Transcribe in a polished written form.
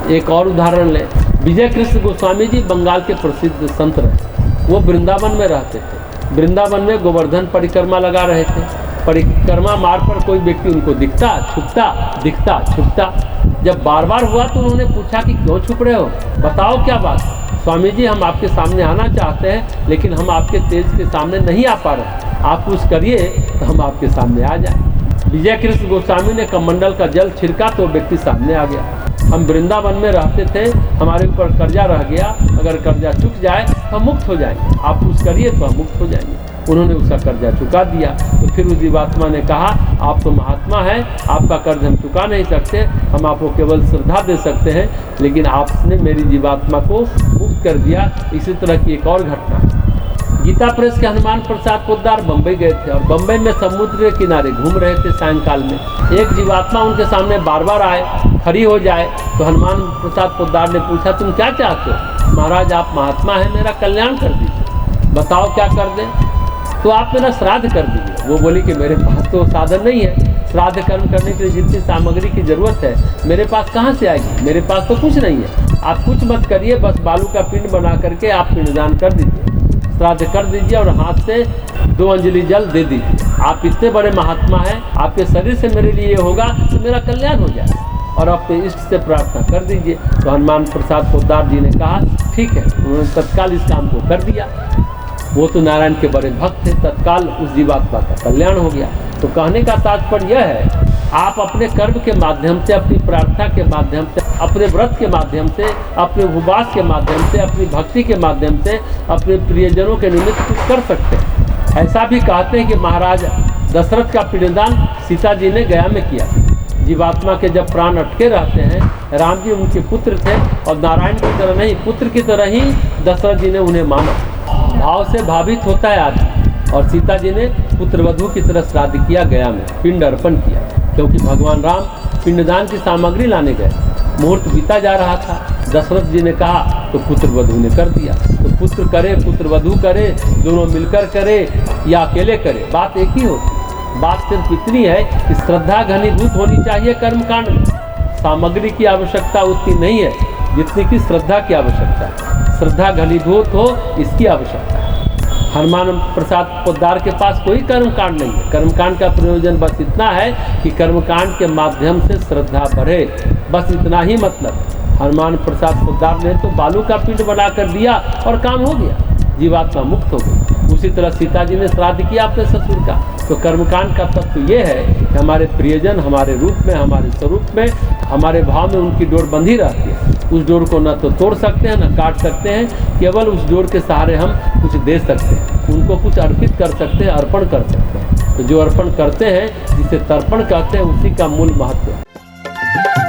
एक और उदाहरण लें, विजय कृष्ण गोस्वामी जी बंगाल के प्रसिद्ध संत रहे। वो वृंदावन में रहते थे। वृंदावन में गोवर्धन परिक्रमा लगा रहे थे। परिक्रमा मार्ग पर कोई व्यक्ति उनको दिखता छुपता। जब बार बार हुआ तो उन्होंने पूछा कि क्यों छुप रहे हो, बताओ क्या बात। स्वामी जी, हम आपके सामने आना चाहते हैं, लेकिन हम आपके तेज के सामने नहीं आ पा रहे। आप कुछ करिए तो हम आपके सामने आ जाए। विजय कृष्ण गोस्वामी ने कमंडल का जल छिड़का तो व्यक्ति सामने आ गया। हम वृंदावन में रहते थे, हमारे ऊपर कर्जा रह गया, अगर कर्जा चुक जाए तो हम मुक्त हो जाएंगे। आप कुछ करिए तो हम मुक्त हो जाएंगे। उन्होंने उसका कर्जा चुका दिया। तो फिर उस जीवात्मा ने कहा, आप तो महात्मा हैं, आपका कर्ज हम चुका नहीं सकते, हम आपको केवल श्रद्धा दे सकते हैं, लेकिन आपने मेरी जीवात्मा को मुक्त कर दिया। इसी तरह की एक और घटना, गीता प्रेस के हनुमान प्रसाद पोद्दार बम्बई गए थे और बम्बई में समुद्र के किनारे घूम रहे थे। सायंकाल में एक जीवात्मा उनके सामने बार बार आए, खड़ी हो जाए तो हनुमान प्रसाद पोद्दार ने पूछा, तुम क्या चाहते हो? महाराज, आप महात्मा हैं, मेरा कल्याण कर दीजिए, बताओ क्या कर दें। तो आप मेरा श्राद्ध कर दीजिए। वो बोली कि मेरे पास तो साधन नहीं है, श्राद्ध कर्म करने के लिए जितनी सामग्री की जरूरत है मेरे पास कहाँ से आएगी, मेरे पास तो कुछ नहीं है। आप कुछ मत करिए, बस बालू का पिंड बना करके आप पिंडदान कर दीजिए, श्राद्ध कर दीजिए और हाथ से 2 अंजलि जल दे दीजिए। आप इतने बड़े महात्मा हैं, आपके शरीर से मेरे लिए होगा तो मेरा कल्याण हो जाए, और अपने इष्ट से प्रार्थना कर दीजिए। तो हनुमान प्रसाद पोद्दार जी ने कहा, ठीक है। उन्होंने तत्काल इस काम को कर दिया। वो तो नारायण के बड़े भक्त थे, तत्काल उस जीवात्मा का कल्याण हो गया। तो कहने का तात्पर्य यह है, आप अपने कर्म के माध्यम से, अपनी प्रार्थना के माध्यम से, अपने व्रत के माध्यम से, अपने उपवास के माध्यम से, अपनी भक्ति के माध्यम से अपने प्रियजनों के निमित्त कुछ कर सकते हैं। ऐसा भी कहते हैं कि महाराज दशरथ का पिंडदान सीता जी ने गया में किया। जीवात्मा के जब प्राण अटके रहते हैं, राम जी उनके पुत्र थे और नारायण की तरह नहीं, पुत्र की तरह ही दशरथ जी ने उन्हें माना। भाव से भावित होता है आदमी, और सीता जी ने पुत्रवधू की तरह श्राद्ध किया, गया में पिंड अर्पण किया, क्योंकि भगवान राम पिंडदान की सामग्री लाने गए। मुहूर्त बीता जा रहा था, दशरथ जी ने कहा तो पुत्रवधू ने कर दिया। तो पुत्र करे, पुत्रवधू करे, दोनों मिलकर करे या अकेले करे, बात एक ही होती। बात सिर्फ इतनी है कि श्रद्धा घनीभूत होनी चाहिए कर्मकांड में। सामग्री की आवश्यकता उतनी नहीं है जितनी की श्रद्धा की आवश्यकता है। श्रद्धा घनीभूत हो, इसकी आवश्यकता है। हनुमान प्रसाद पोद्दार के पास कोई कर्मकांड नहीं है। कर्मकांड का प्रयोजन बस इतना है कि कर्मकांड के माध्यम से श्रद्धा बढ़े, बस इतना ही मतलब। हनुमान प्रसाद पोद्दार ने तो बालू का पिंड बना कर दिया और काम हो गया, जीवात्मा मुक्त हो गई। उसी तरह सीता जी ने श्राद्ध किया अपने ससुर का। तो कर्मकांड का तत्व ये है कि हमारे प्रियजन हमारे रूप में, हमारे स्वरूप में, हमारे भाव में उनकी डोर बंधी रहती है। उस डोर को न तो तोड़ सकते हैं, न काट सकते हैं, केवल उस डोर के सहारे हम कुछ दे सकते हैं, उनको कुछ अर्पित कर सकते हैं, अर्पण कर सकते हैं। तो जो अर्पण करते हैं, जिसे तर्पण कहते हैं, उसी का मूल महत्व है।